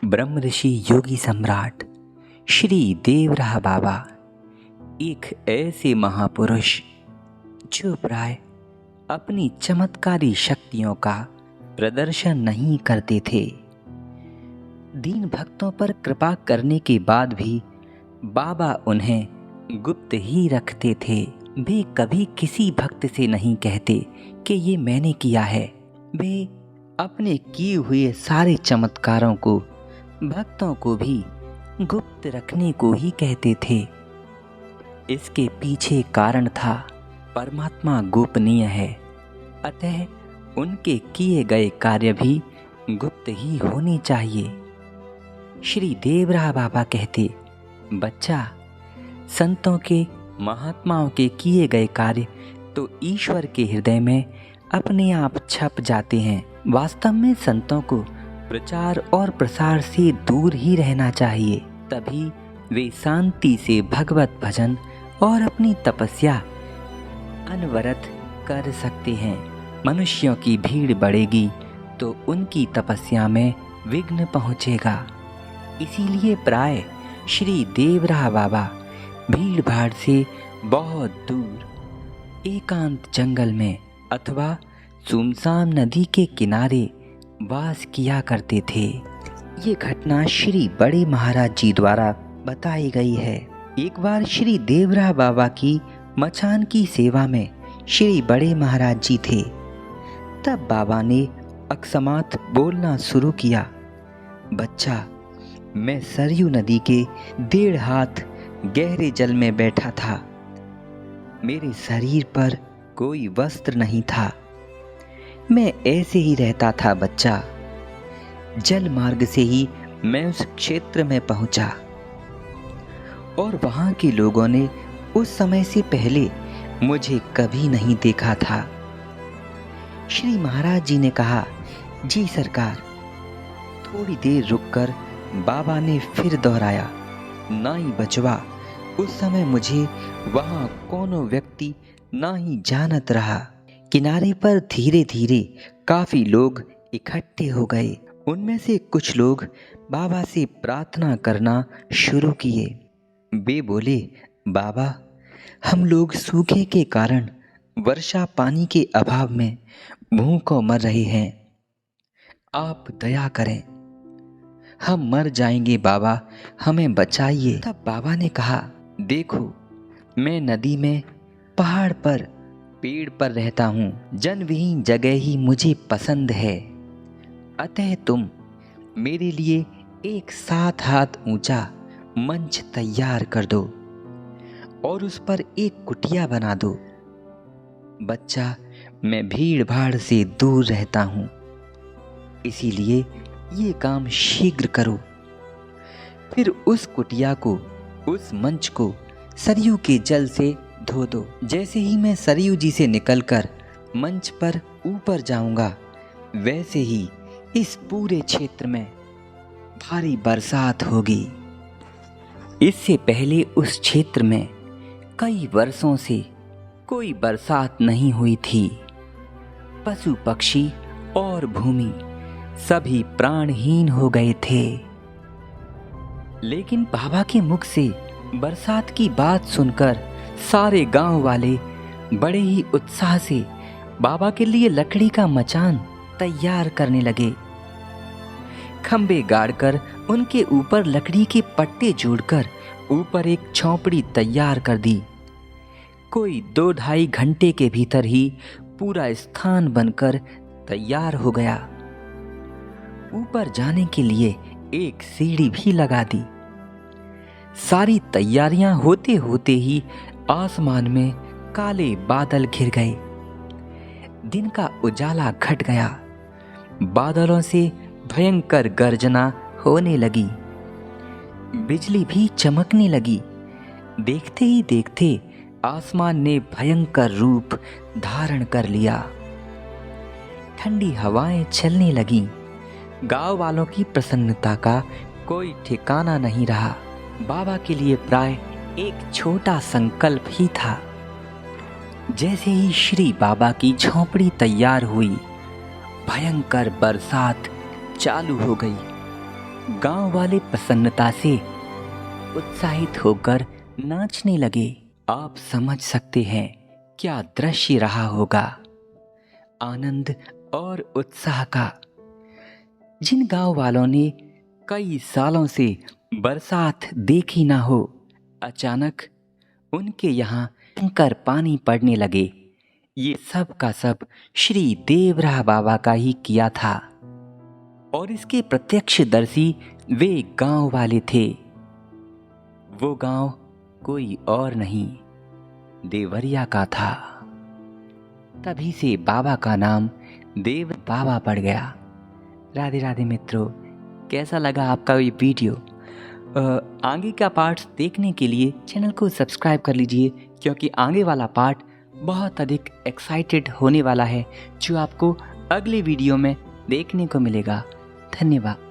ब्रह्म ऋषि योगी सम्राट श्री देवराह बाबा एक ऐसे महापुरुष जो प्राय अपनी चमत्कारी शक्तियों का प्रदर्शन नहीं करते थे। दीन भक्तों पर कृपा करने के बाद भी बाबा उन्हें गुप्त ही रखते थे। वे कभी किसी भक्त से नहीं कहते कि ये मैंने किया है। वे अपने किए हुए सारे चमत्कारों को भक्तों को भी गुप्त रखने को ही कहते थे। इसके पीछे कारण था परमात्मा गोपनीय है, अतः उनके किए गए कार्य भी गुप्त ही होने चाहिए। श्री देवराह बाबा कहते, बच्चा, संतों के महात्माओं के किए गए कार्य तो ईश्वर के हृदय में अपने आप छप जाते हैं। वास्तव में संतों को प्रचार और प्रसार से दूर ही रहना चाहिए, तभी वे शांति से भगवत भजन और अपनी तपस्या अनवरत कर सकते हैं। मनुष्यों की भीड़ बढ़ेगी तो उनकी तपस्या में विघ्न पहुंचेगा। इसीलिए प्राय श्री देवराह बाबा भीड़ भाड़ से बहुत दूर एकांत जंगल में अथवा सुनसान नदी के किनारे वास किया करते थे। ये घटना श्री बड़े महाराज जी द्वारा बताई गई है। एक बार श्री देवराह बाबा की मचान की सेवा में श्री बड़े महाराज जी थे। तब बाबा ने अकस्मात बोलना शुरू किया, बच्चा, मैं सरयू नदी के 1.5 हाथ गहरे जल में बैठा था। मेरे शरीर पर कोई वस्त्र नहीं था। मैं ऐसे ही रहता था बच्चा। जल मार्ग से ही मैं उस क्षेत्र में पहुंचा और वहां के लोगों ने उस समय से पहले मुझे कभी नहीं देखा था। श्री महाराज जी ने कहा, जी सरकार। थोड़ी देर रुककर बाबा ने फिर दोहराया, नाई बचवा, उस समय मुझे वहां कोनो व्यक्ति ना ही जानत रहा। किनारे पर धीरे धीरे काफी लोग इकट्ठे हो गए। उनमें से कुछ लोग बाबा से प्रार्थना करना शुरू किए। वे बोले, बाबा, हम लोग सूखे के कारण वर्षा पानी के अभाव में भूखों मर रहे हैं। आप दया करें, हम मर जाएंगे बाबा, हमें बचाइए। तब बाबा ने कहा, देखो, मैं नदी में, पहाड़ पर, पेड़ पर रहता हूँ। जनविहीन जगह ही मुझे पसंद है। अतः तुम मेरे लिए एक 7 हाथ ऊंचा मंच तैयार कर दो और उस पर एक कुटिया बना दो। बच्चा, मैं भीड़ भाड़ से दूर रहता हूँ, इसीलिए ये काम शीघ्र करो। फिर उस कुटिया को, उस मंच को सरयू के जल से धो दो। जैसे ही मैं सरयू जी से निकलकर मंच पर ऊपर जाऊंगा, वैसे ही इस पूरे क्षेत्र में भारी बरसात होगी। इससे पहले उस क्षेत्र में कई वर्षों से कोई बरसात नहीं हुई थी। पशु पक्षी और भूमि सभी प्राणहीन हो गए थे। लेकिन बाबा के मुख से बरसात की बात सुनकर सारे गांव वाले बड़े ही उत्साह से बाबा के लिए लकड़ी का मचान तैयार करने लगे। खंबे गाड़कर उनके ऊपर लकड़ी के पट्टे जोड़कर ऊपर एक झोंपड़ी तैयार कर दी। कोई 2-2.5 घंटे के भीतर ही पूरा स्थान बनकर तैयार हो गया। ऊपर जाने के लिए एक सीढ़ी भी लगा दी। सारी तैयारियां होते होते ही आसमान में काले बादल घिर गए। दिन का उजाला घट गया। बादलों से भयंकर गर्जना होने लगी। बिजली भी चमकने लगी। देखते ही देखते आसमान ने भयंकर रूप धारण कर लिया। ठंडी हवाएं चलने लगीं। गांव वालों की प्रसन्नता का कोई ठिकाना नहीं रहा। बाबा के लिए प्राय एक छोटा संकल्प ही था। जैसे ही श्री बाबा की झोंपड़ी तैयार हुई, भयंकर बरसात चालू हो गई। गांव वाले प्रसन्नता से उत्साहित होकर नाचने लगे। आप समझ सकते हैं क्या दृश्य रहा होगा, आनंद और उत्साह का। जिन गांव वालों ने कई सालों से बरसात देखी ना हो, अचानक उनके यहाँ कंकर पानी पड़ने लगे। ये सब का सब श्री देवराह बाबा का ही किया था और इसके प्रत्यक्षदर्शी वे गांव वाले थे। वो गांव कोई और नहीं, देवरिया का था। तभी से बाबा का नाम देव बाबा पड़ गया। राधे राधे मित्रों, कैसा लगा आपका ये वीडियो? आगे का पार्ट देखने के लिए चैनल को सब्सक्राइब कर लीजिए, क्योंकि आगे वाला पार्ट बहुत अधिक एक्साइटेड होने वाला है, जो आपको अगले वीडियो में देखने को मिलेगा। धन्यवाद।